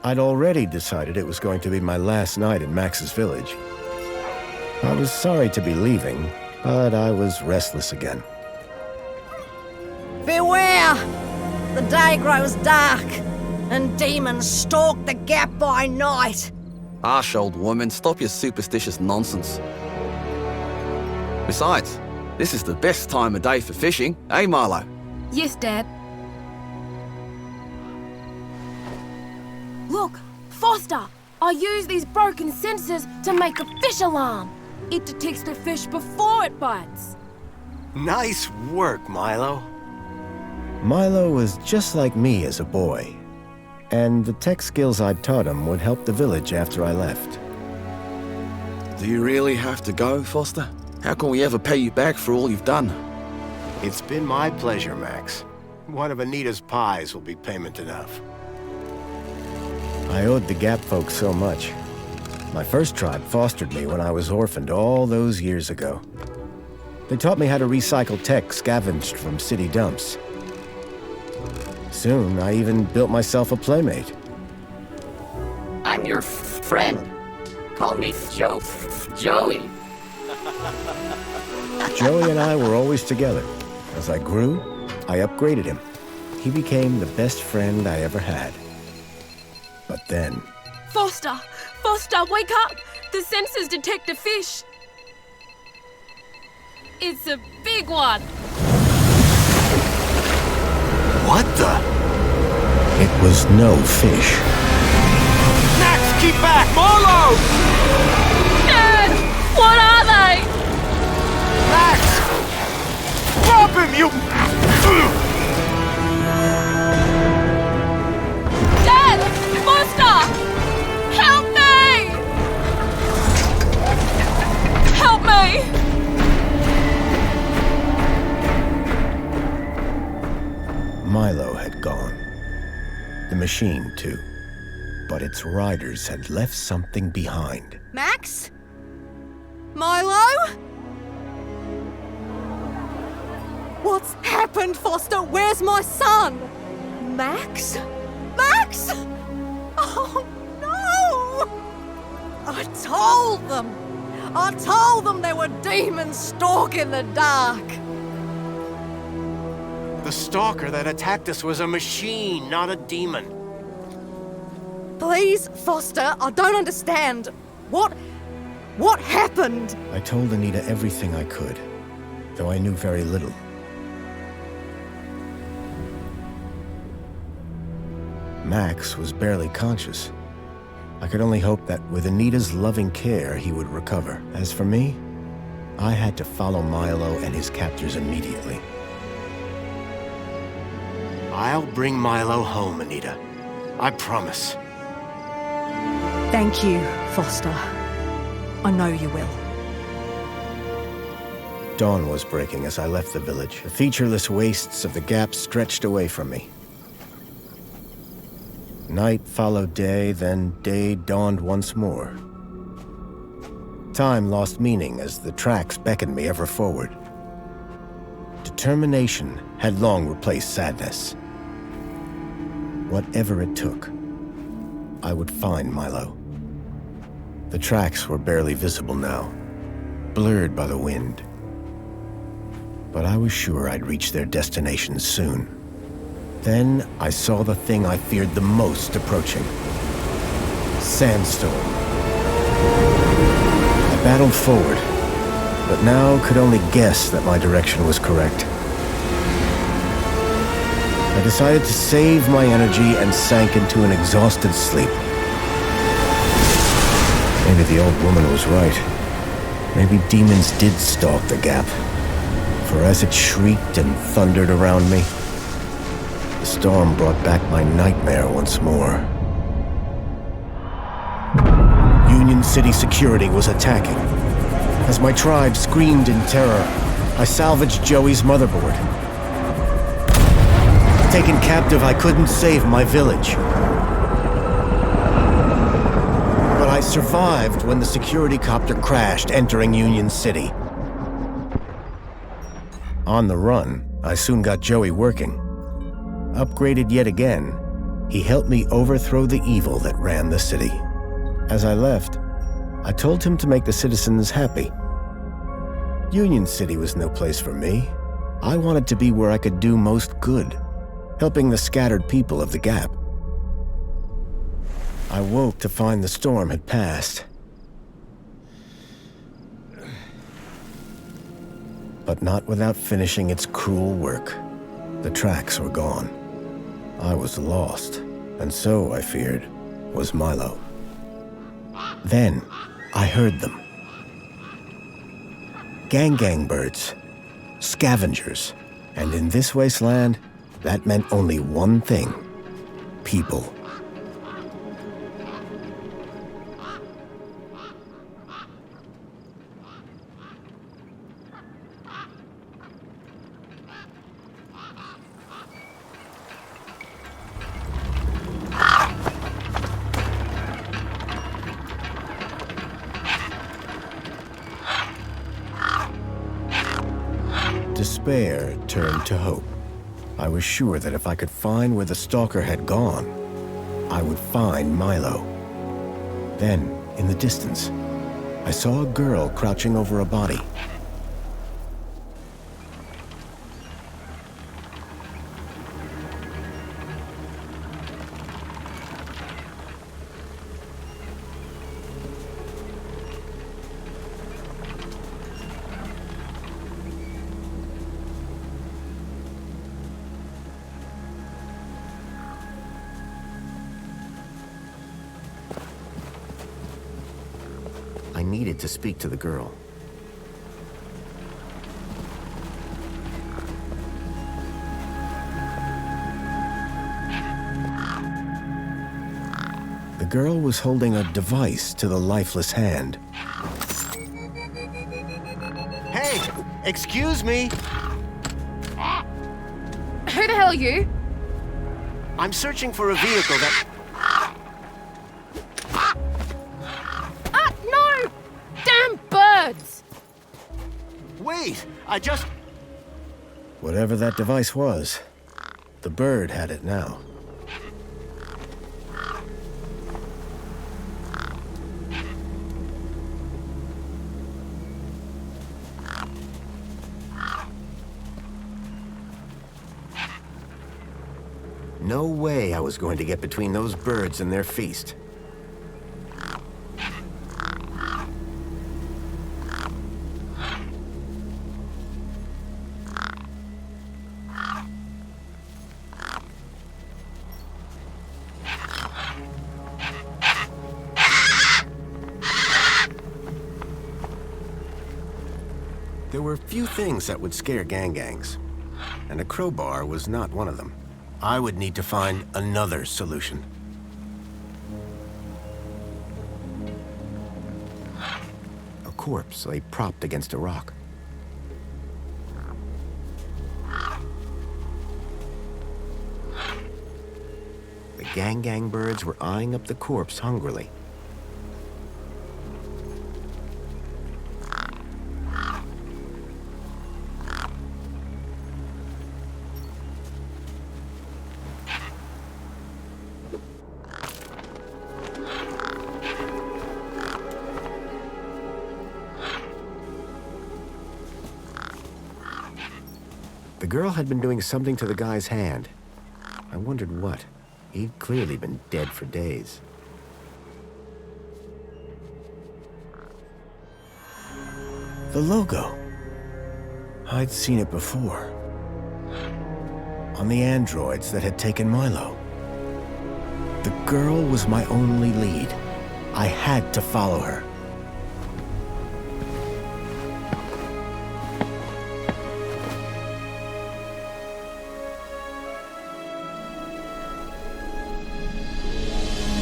I'd already decided it was going to be my last night in Max's village. I was sorry to be leaving, but I was restless again. Beware! The day grows dark, and demons stalk the gap by night. Harsh, old woman, stop your superstitious nonsense. Besides, this is the best time of day for fishing, eh, Milo? Yes, Dad. Look, Foster! I use these broken sensors to make a fish alarm. It detects the fish before it bites. Nice work, Milo. Milo was just like me as a boy, and the tech skills I'd taught him would help the village after I left. Do you really have to go, Foster? How can we ever pay you back for all you've done? It's been my pleasure, Max. One of Anita's pies will be payment enough. I owed the Gap folks so much. My first tribe fostered me when I was orphaned all those years ago. They taught me how to recycle tech scavenged from city dumps. Soon, I even built myself a playmate. I'm your friend. Call me Joey. Joey and I were always together. As I grew, I upgraded him. He became the best friend I ever had. But then... Foster! Foster, wake up! The sensors detect a fish. It's a big one. What the? It was no fish. Max, keep back! Milo! Dad! What are they? Max! Drop him, you... Dad! Foster! Help me! Help me! Milo had gone. The machine, too. But its riders had left something behind. Max? Milo? What's happened, Foster? Where's my son? Max? Max? Oh, no! I told them there were demons stalking the dark. The stalker that attacked us was a machine, not a demon. Please, Foster, I don't understand. What happened? I told Anita everything I could, though I knew very little. Max was barely conscious. I could only hope that with Anita's loving care, he would recover. As for me, I had to follow Milo and his captors immediately. I'll bring Milo home, Anita. I promise. Thank you, Foster. I know you will. Dawn was breaking as I left the village. The featureless wastes of the Gap stretched away from me. Night followed day, then day dawned once more. Time lost meaning as the tracks beckoned me ever forward. Determination had long replaced sadness. Whatever it took, I would find Milo. The tracks were barely visible now, blurred by the wind. But I was sure I'd reach their destination soon. Then I saw the thing I feared the most approaching. Sandstorm. I battled forward, but now could only guess that my direction was correct. I decided to save my energy and sank into an exhausted sleep. Maybe the old woman was right. Maybe demons did stalk the Gap. For as it shrieked and thundered around me, the storm brought back my nightmare once more. Union City security was attacking. As my tribe screamed in terror, I salvaged Joey's motherboard. Taken captive, I couldn't save my village. But I survived when the security copter crashed, entering Union City. On the run, I soon got Joey working. Upgraded yet again, He helped me overthrow the evil that ran the city. As I left, I told him to make the citizens happy. Union City was no place for me. I wanted to be where I could do most good, helping the scattered people of the Gap. I woke to find the storm had passed. But not without finishing its cruel work. The tracks were gone. I was lost, and so, I feared, was Milo. Then, I heard them. Gang birds, scavengers, and in this wasteland, that meant only one thing: people. Despair turned to hope. I was sure that if I could find where the stalker had gone, I would find Milo. Then, in the distance, I saw a girl crouching over a body. I needed to speak to the girl. The girl was holding a device to the lifeless hand. Hey, excuse me. Who the hell are you? I'm searching for a vehicle that... No! Damn birds! Wait, I just... Whatever that device was, the bird had it now. No way I was going to get between those birds and their feast. There were few things that would scare gangs, and a crowbar was not one of them. I would need to find another solution. A corpse lay propped against a rock. The gang birds were eyeing up the corpse hungrily. The girl had been doing something to the guy's hand. I wondered what. He'd clearly been dead for days. The logo. I'd seen it before. On the androids that had taken Milo. The girl was my only lead. I had to follow her.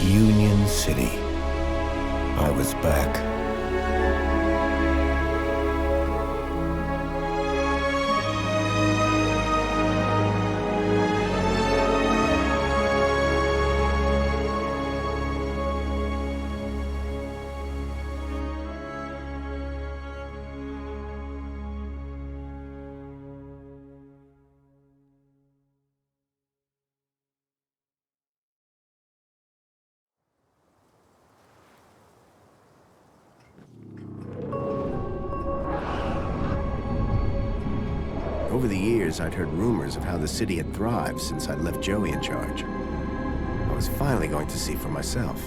Union City. I was back. Over the years, I'd heard rumors of how the city had thrived since I'd left Joey in charge. I was finally going to see for myself.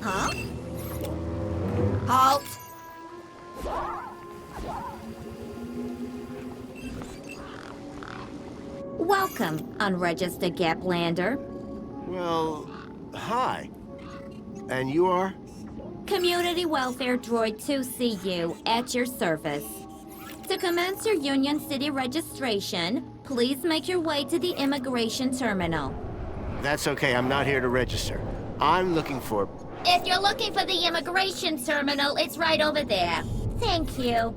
Huh? Halt! Welcome, unregistered Gaplander. Well, hi. And you are? Community Welfare Droid 2CU at your service. To commence your Union City registration, please make your way to the immigration terminal. That's okay, I'm not here to register. I'm looking for... If you're looking for the immigration terminal, it's right over there. Thank you.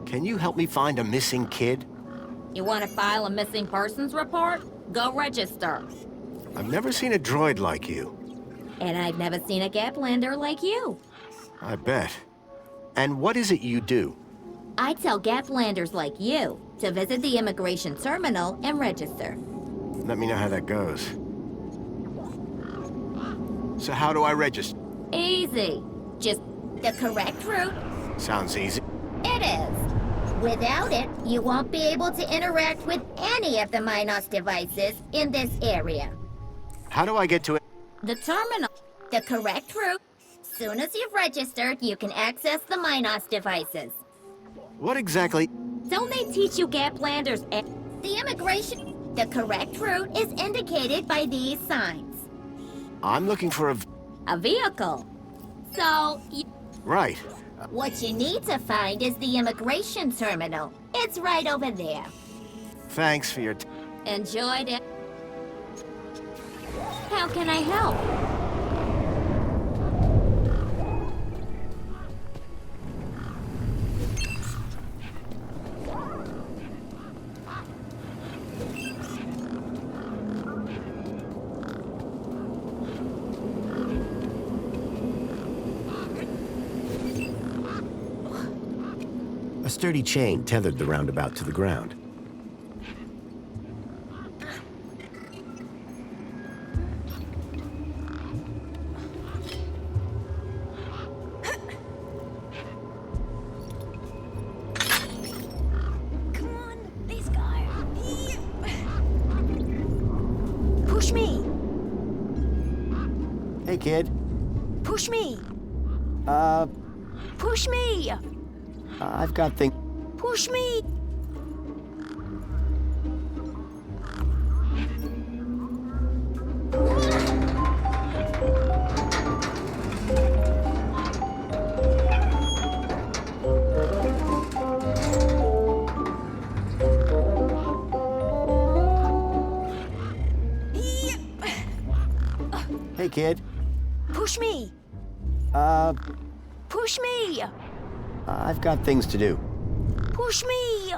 Can you help me find a missing kid? You want to file a missing persons report? Go register. I've never seen a droid like you. And I've never seen a Gaplander like you. I bet. And what is it you do? I tell Gaplanders like you to visit the immigration terminal and register. Let me know how that goes. So how do I register? Easy. Just the correct route. Sounds easy. It is. Without it, you won't be able to interact with any of the Minos devices in this area. How do I get to it? The terminal. The correct route. Soon as you've registered, you can access the Minos devices. What exactly? Don't they teach you Gaplanders? The immigration. The correct route is indicated by these signs. I'm looking for A vehicle. So, Right. what you need to find is the immigration terminal. It's right over there. Thanks for your... Enjoyed it. How can I help? A sturdy chain tethered the roundabout to the ground. Come on, let's go. Push me. Hey, kid. Push me. Push me. I've got things... Push me. Hey, kid. Push me. Push me. I've got things to do. Push me.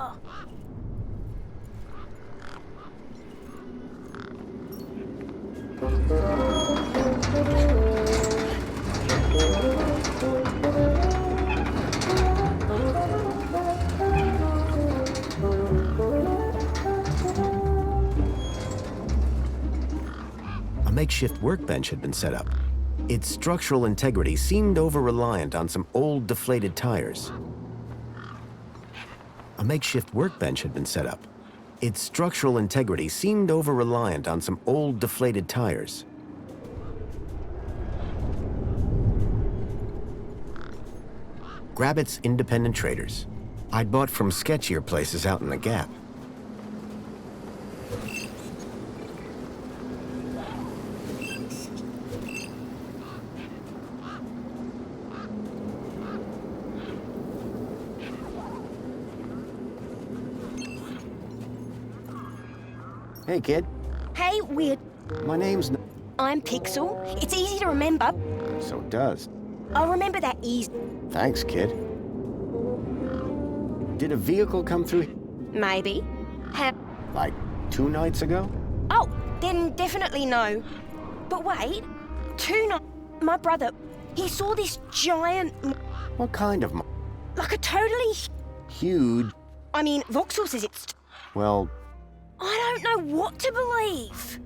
A makeshift workbench had been set up. Its structural integrity seemed over-reliant on some old, deflated tires. A makeshift workbench had been set up. Its structural integrity seemed over-reliant on some old, deflated tires. Grabbit's independent traders. I'd bought from sketchier places out in the Gap. Hey, kid. Hey, weird. My name's... I'm Pixel. It's easy to remember. So it does. I'll remember that easy. Thanks, kid. Did a vehicle come through Maybe. like 2 nights ago? Oh, then definitely no. But wait. 2 nights. My brother, he saw this giant... What kind of Like a totally... huge... I mean, Vauxhall says it's... Well, I don't know what to believe.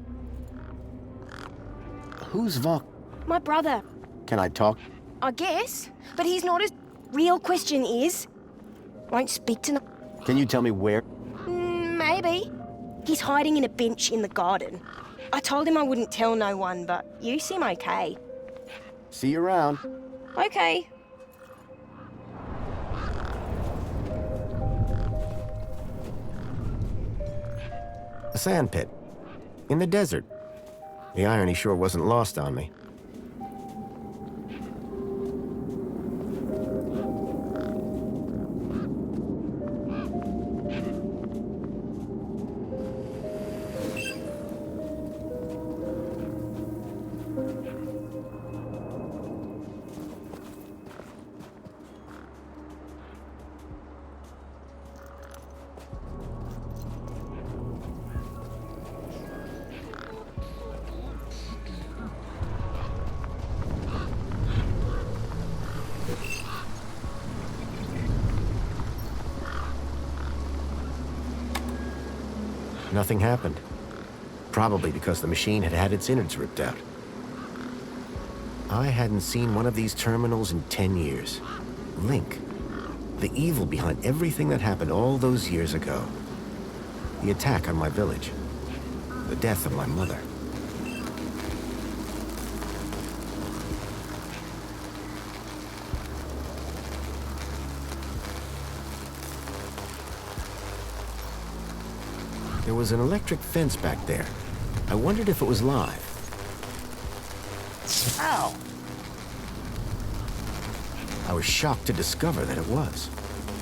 who's Vox? My brother, Can I talk? I guess. But he's not as... Real question is... Won't speak to no... Can you tell me where? Maybe. He's hiding in a bench in the garden. I told him I wouldn't tell no one, but you seem okay. See you around. Okay. A sand pit. In the desert. The irony sure wasn't lost on me. Nothing happened. Probably because the machine had had its innards ripped out. I hadn't seen one of these terminals in 10 years. Link. The evil behind everything that happened all those years ago. The attack on my village. The death of my mother. There was an electric fence back there. I wondered if it was live. Ow! I was shocked to discover that it was.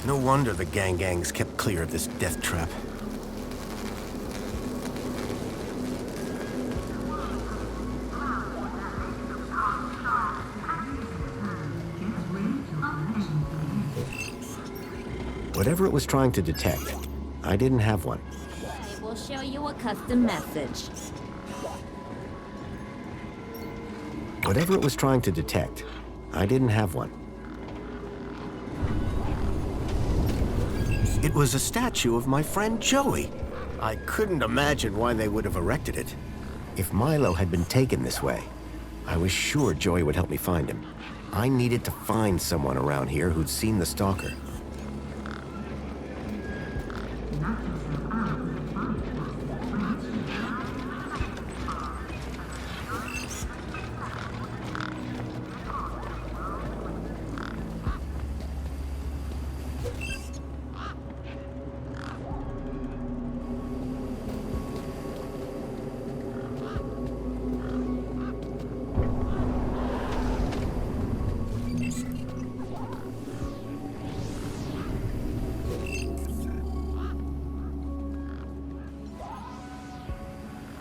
No wonder the gangs kept clear of this death trap. Whatever it was trying to detect, I didn't have one. I will show you a custom message. Whatever it was trying to detect, I didn't have one. It was a statue of my friend Joey. I couldn't imagine why they would have erected it. If Milo had been taken this way, I was sure Joey would help me find him. I needed to find someone around here who'd seen the stalker.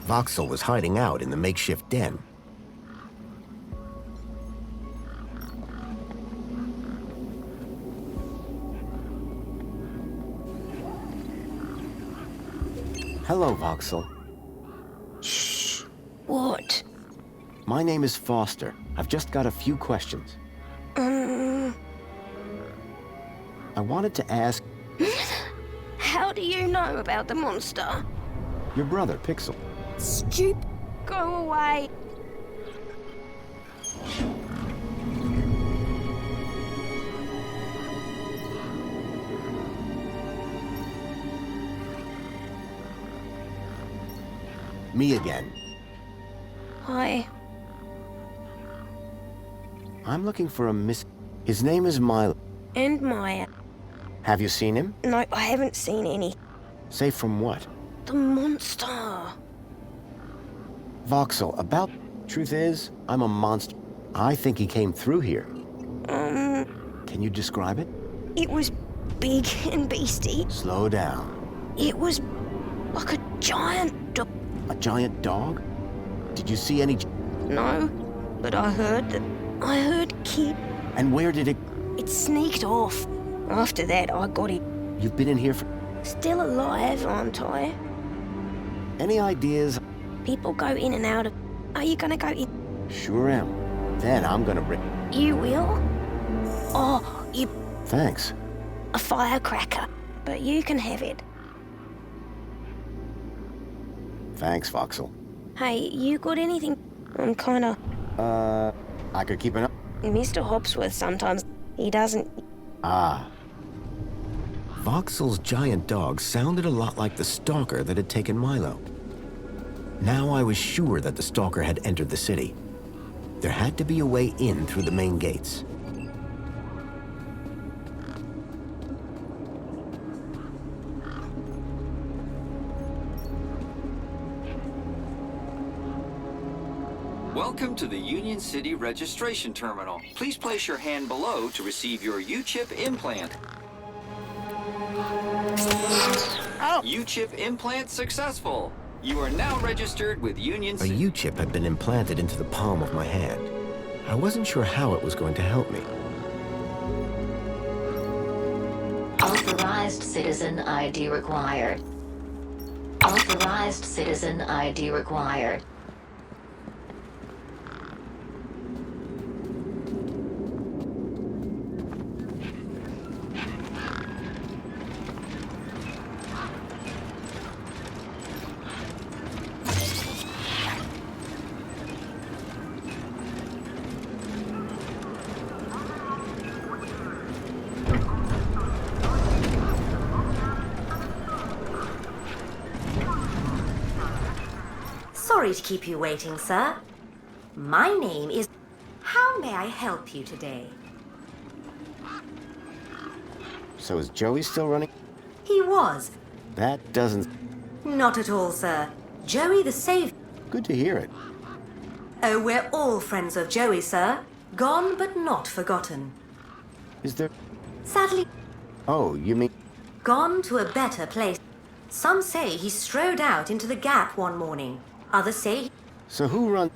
Voxel was hiding out in the makeshift den. Hello, Voxel. What? My name is Foster. I've just got a few questions. I wanted to ask How do you know about the monster? your brother, Pixel. Stupid. Go away. Me again. Hi. I'm looking for a miss... His name is Milo. And Maya. Have you seen him? No, I haven't seen any. Safe from what? The monster. Voxel, about... Truth is, I'm a monster. I think he came through here. Can you describe it? It was big and beastie. Slow down. It was like a giant dog. A giant dog? Did you see any... No, but I heard Kid. And where did it... It sneaked off. After that, I got it. You've been in here for... Still alive, aren't I? Any ideas? People go in and out of... Are you gonna go in? Sure am. Then I'm gonna bring... You will? Oh, you... Thanks. A firecracker. But you can have it. Thanks, Voxel. Hey, you got anything? I'm kinda... I could keep an eye... Mr. Hopsworth sometimes, he doesn't... Ah. Voxel's giant dog sounded a lot like the stalker that had taken Milo. Now I was sure that the stalker had entered the city. There had to be a way in through the main gates. Welcome to the Union City Registration Terminal. Please place your hand below to receive your U-chip implant. U-chip implant successful. You are now registered with Union A City. U-chip had been implanted into the palm of my hand. I wasn't sure how it was going to help me. Authorized citizen ID required. Authorized citizen ID required. Sorry to keep you waiting, sir. My name is... How may I help you today? So is Joey still running? He was. That doesn't... Not at all, sir. Joey the Savior. Good to hear it. Oh, we're all friends of Joey, sir. Gone but not forgotten. Is there... Sadly, Oh, you mean... gone to a better place. Some say he strode out into the gap one morning. Others say So who runs...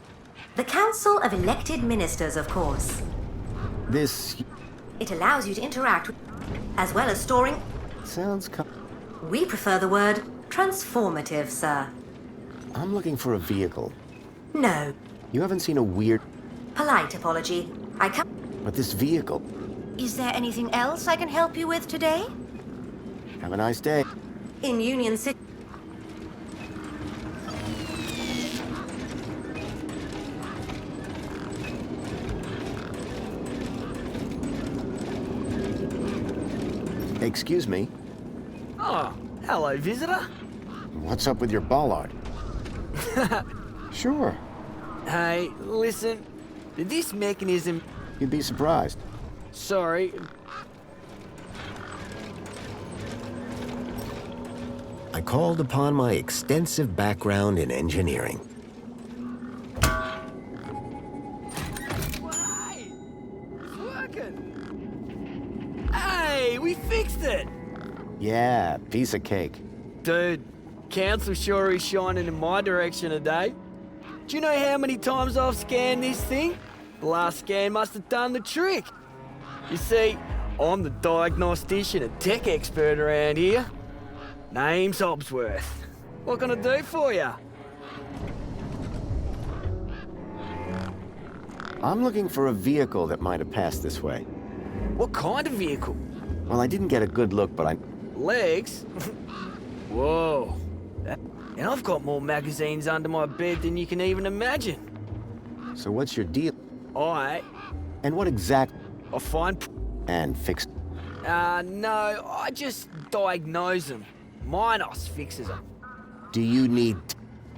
the Council of Elected Ministers, of course. This... It allows you to interact with, as well as storing. Sounds... We prefer the word transformative, sir. I'm looking for a vehicle. No. You haven't seen a weird... Polite apology. I can't. But this vehicle... Is there anything else I can help you with today? Have a nice day. In Union City. Excuse me. Oh, hello, visitor. What's up with your bollard? Sure. Hey, listen. This mechanism... You'd be surprised. Sorry. I called upon my extensive background in engineering. Hey! It's working! Hey, we fixed it! Yeah, piece of cake. Dude, council sure is shining in my direction today. Do you know how many times I've scanned this thing? The last scan must have done the trick. You see, I'm the diagnostician and tech expert around here. Name's Hopsworth. What can I do for you? I'm looking for a vehicle that might have passed this way. What kind of vehicle? Well, I didn't get a good look, but I... Legs? Whoa. And I've got more magazines under my bed than you can even imagine. So what's your deal? And what exact... I find... And fix... No, I just diagnose them. Minos fixes them. Do you need...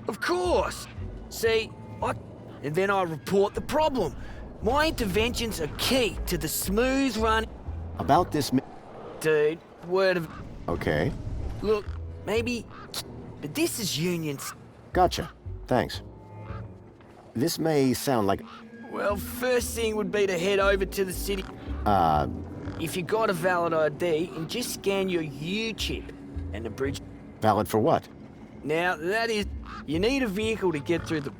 Of course. See, and then I report the problem. My interventions are key to the smooth run... About this... Dude, word of... Okay. Look, maybe... But this is Union's... Gotcha. Thanks. This may sound like... Well, first thing would be to head over to the city. If you got a valid ID, and just scan your U-chip and the bridge. Valid for what? Now, that is... You need a vehicle to get through the...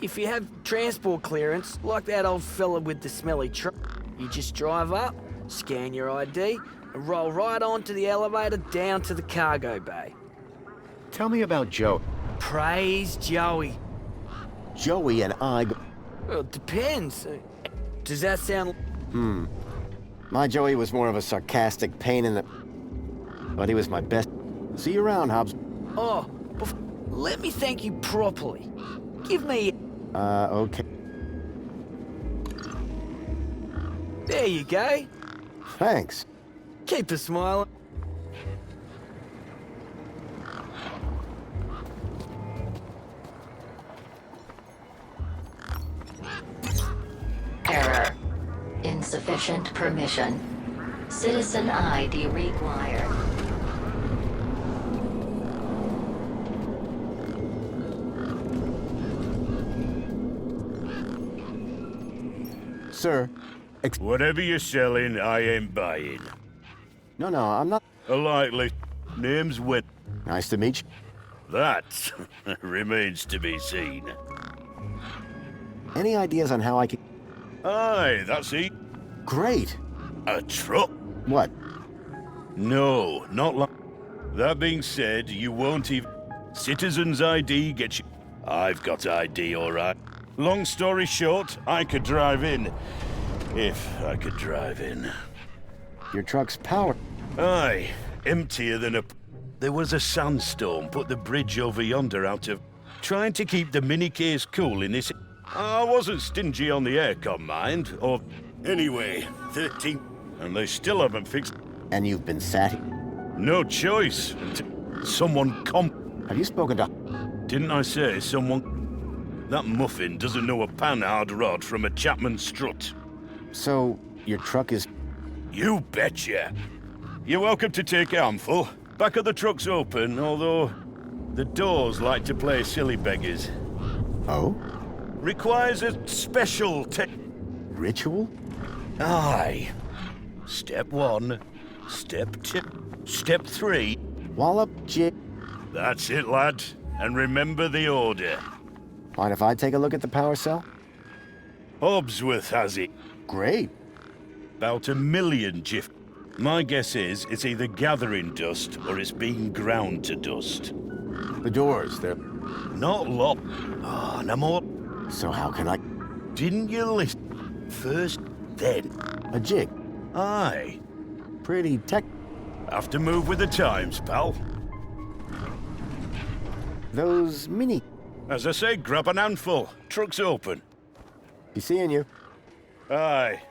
If you have transport clearance, like that old fella with the smelly truck, you just drive up, scan your ID, and roll right onto the elevator down to the cargo bay. Tell me about Joe. Praise Joey. Joey and I... Well, it depends. Does that sound... My Joey was more of a sarcastic pain in the... But he was my best... See you around, Hobbs. Oh, let me thank you properly. Give me... Okay. There you go. Thanks. Keep a smile. Error. Insufficient permission. Citizen ID required. Sir, Whatever you're selling, I ain't buying. No, I'm not... A likely name's Win. Nice to meet you. That remains to be seen. Any ideas on how I can... Aye, that's it. Great. A truck? What? No, not like... That being said, you won't even... Citizen's ID gets you... I've got ID, all right. Long story short, I could drive in. If I could drive in. Your truck's powered. Aye, emptier than a... There was a sandstorm put the bridge over yonder out of... Trying to keep the mini case cool in this... I wasn't stingy on the aircon, mind, or... Anyway, 13... And they still haven't fixed... And you've been sat... No choice. Someone Have you spoken to... Didn't I say someone... That muffin doesn't know a panhard rod from a Chapman strut. So, your truck is... You betcha. You're welcome to take a handful. Back of the truck's open, although... The doors like to play silly beggars. Oh? Requires a special Ritual? Aye. Step 1. Step 2. Step 3. Wallop, J... That's it, lad. And remember the order. Mind if I take a look at the power cell? Hobbsworth has it. Great. About 1 million jiff. My guess is it's either gathering dust or it's being ground to dust. The doors, they're... Not locked. Ah, no more. So how can I... Didn't you listen? First, then. A jig? Aye. Pretty tech... Have to move with the times, pal. Those mini... As I say, grab an handful. Truck's open. Be seeing you. Aye.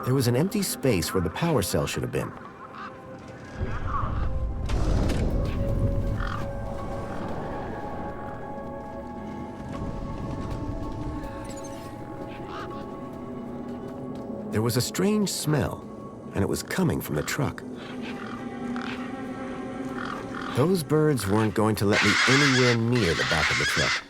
There was an empty space where the power cell should have been. There was a strange smell, and it was coming from the truck. Those birds weren't going to let me anywhere near the back of the truck.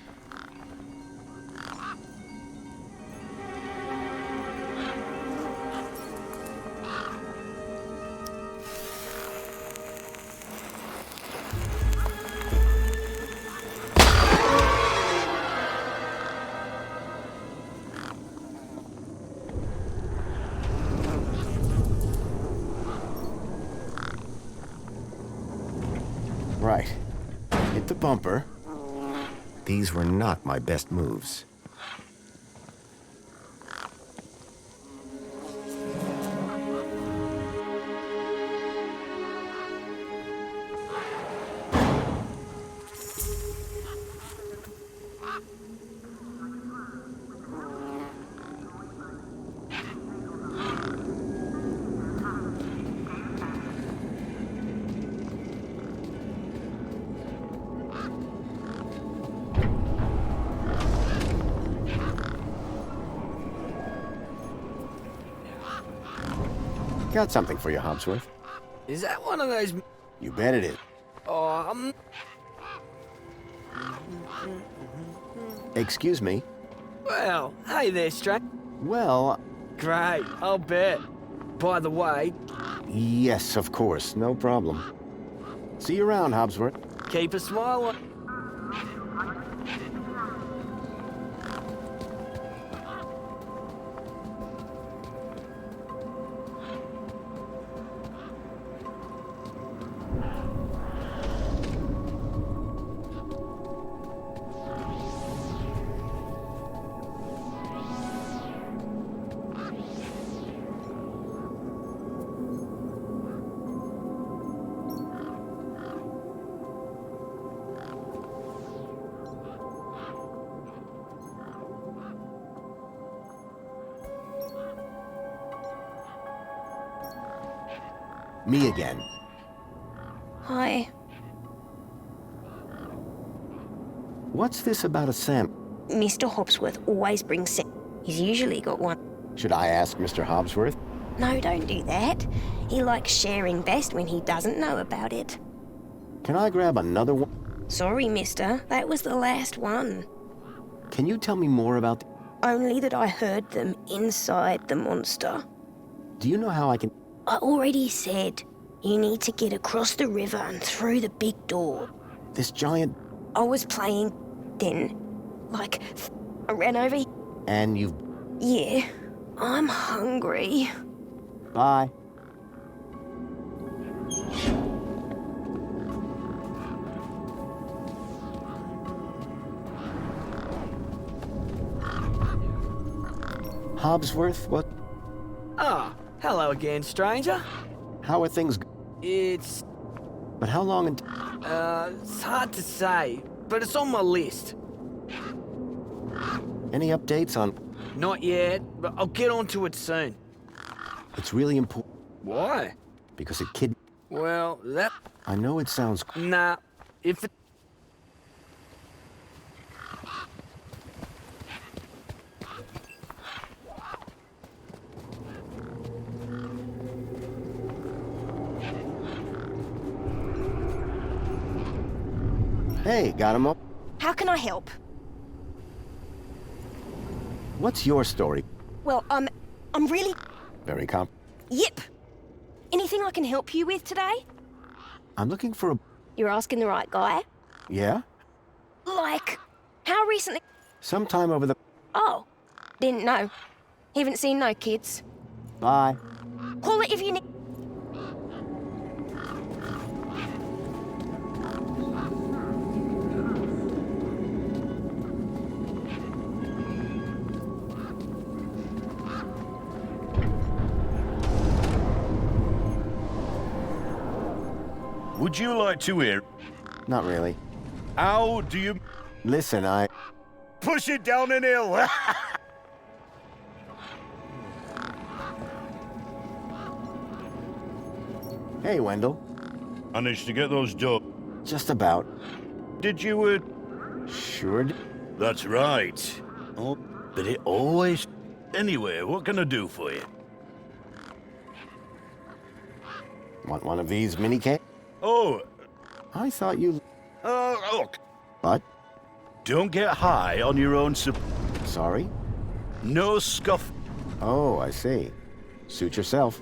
Right. Hit the bumper. These were not my best moves. Got something for you, Hobsworth. Is that one of those... You bet it is. Oh, Excuse me? well, hey there, stranger. Well, Great, I'll bet. By the way, yes, of course. No problem. See you around, Hobsworth. keep a smile on. Me again. Hi. What's this about a Sam? Mr. Hobsworth always brings He's usually got one. Should I ask Mr. Hobsworth? No, don't do that. He likes sharing best when he doesn't know about it. Can I grab another one? Sorry, mister. That was the last one. Can you tell me more about... Only that I heard them inside the monster. Do you know how I can... I already said, you need to get across the river and through the big door. This giant... I was playing, then, like, I ran over... And you've... Yeah, I'm hungry. Bye. Hobsworth, what? Ah, hello again, stranger. How are things... It's... But how long until... it's hard to say, but it's on my list. Any updates on... Not yet, but I'll get onto it soon. It's really important. Why? Because a kid... Well, that... I know it sounds... Nah, if it... Hey, got him up. How can I help? What's your story? Well, I'm really... Very comp... Yep. Anything I can help you with today? I'm looking for a... You're asking the right guy. Yeah? Like, how recently... Sometime over the... Oh, didn't know. Haven't seen no kids. Bye. Call it if you need... Would you like to hear? Not really. How do you... Listen, I... Push it down an hill! Hey, Wendell. Managed to get those doors. Just about. Did you, Sure did. That's right. Oh, but it always... Anyway, what can I do for you? Want one of these mini cakes? Oh, I thought you... look. What? Don't get high on your own Sorry? No scuff. Oh, I see. Suit yourself.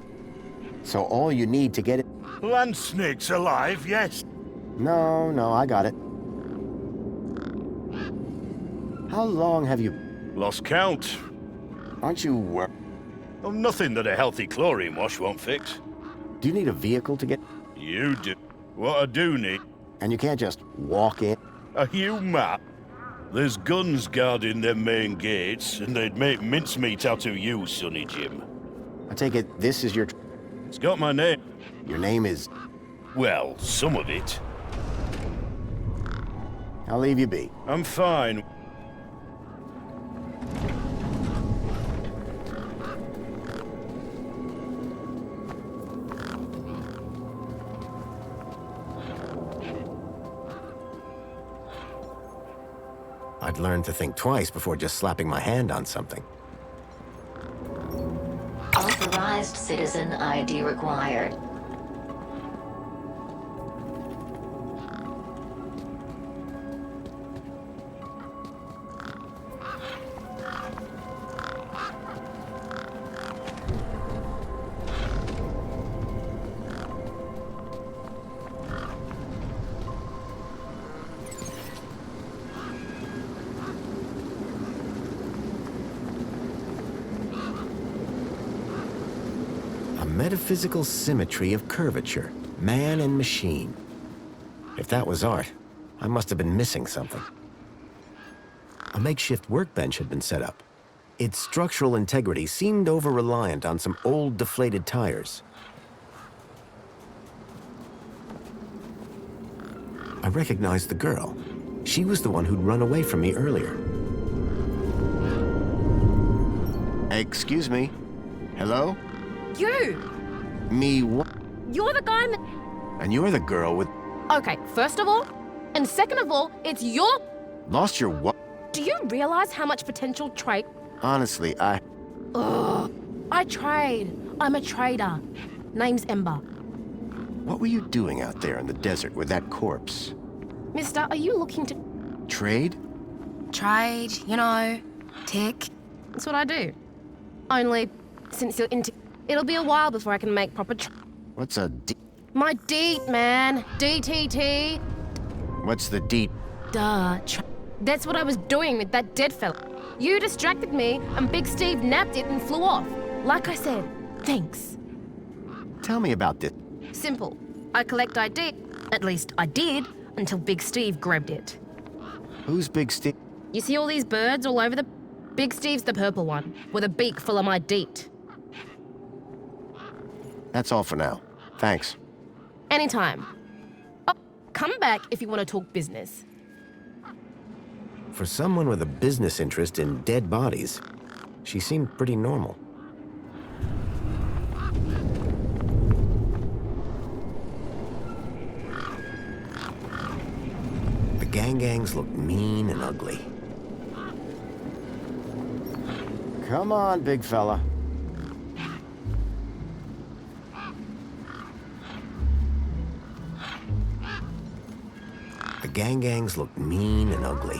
So all you need to get it... Land snakes alive, yes. No, I got it. How long have you... Lost count. Aren't you Nothing that a healthy chlorine wash won't fix. Do you need a vehicle to get... You do. What I do need... And you can't just walk in? Are you mad? There's guns guarding them main gates, and they'd make mincemeat out of you, Sonny Jim. I take it this is your... It's got my name. Your name is... Well, some of it. I'll leave you be. I'm fine. I'd learn to think twice before just slapping my hand on something. Authorized advised, citizen ID required. Metaphysical symmetry of curvature, man and machine. If that was art, I must have been missing something. A makeshift workbench had been set up. Its structural integrity seemed over-reliant on some old deflated tires. I recognized the girl. She was the one who'd run away from me earlier. Excuse me. Hello? You! Me what? You're the guy And you're the girl with... Okay, first of all, and second of all, it's your... Lost your what? Do you realize how much potential trade... Honestly, Ugh. I trade. I'm a trader. Name's Ember. What were you doing out there in the desert with that corpse? Mister, are you looking to... Trade? Trade, you know, tech. That's what I do. Only, since you're into... It'll be a while before I can make proper What's a My deet, man. DTT. What's the deet? Duh. That's what I was doing with that dead fella. You distracted me, and Big Steve nabbed it and flew off. Like I said, thanks. Tell me about this. Simple. I collect ID. At least I did, until Big Steve grabbed it. Who's Big Steve? You see all these birds all over the... Big Steve's the purple one, with a beak full of my deet. That's all for now. Thanks. Anytime. Oh, come back if you want to talk business. For someone with a business interest in dead bodies, she seemed pretty normal. The gangs look mean and ugly. Come on, big fella. The gangs look mean and ugly.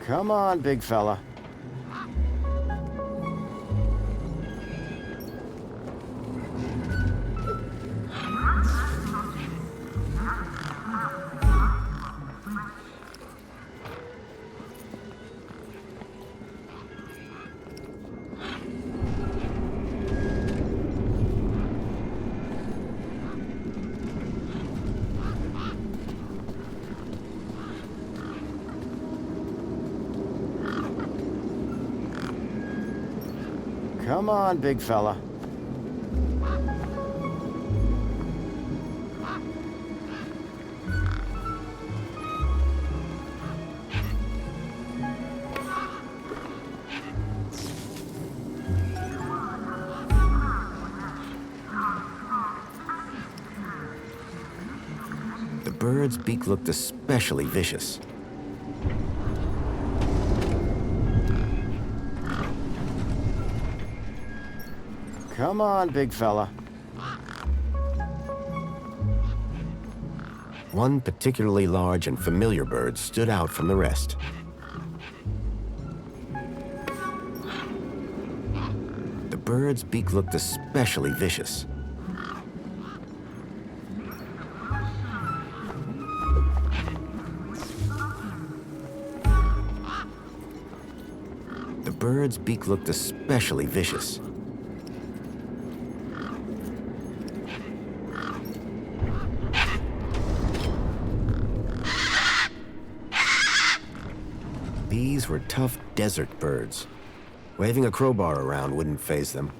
Come on, big fella. Come on, big fella. The bird's beak looked especially vicious. Come on, big fella. One particularly large and familiar bird stood out from the rest. The bird's beak looked especially vicious. The bird's beak looked especially vicious. These were tough desert birds. Waving a crowbar around wouldn't faze them.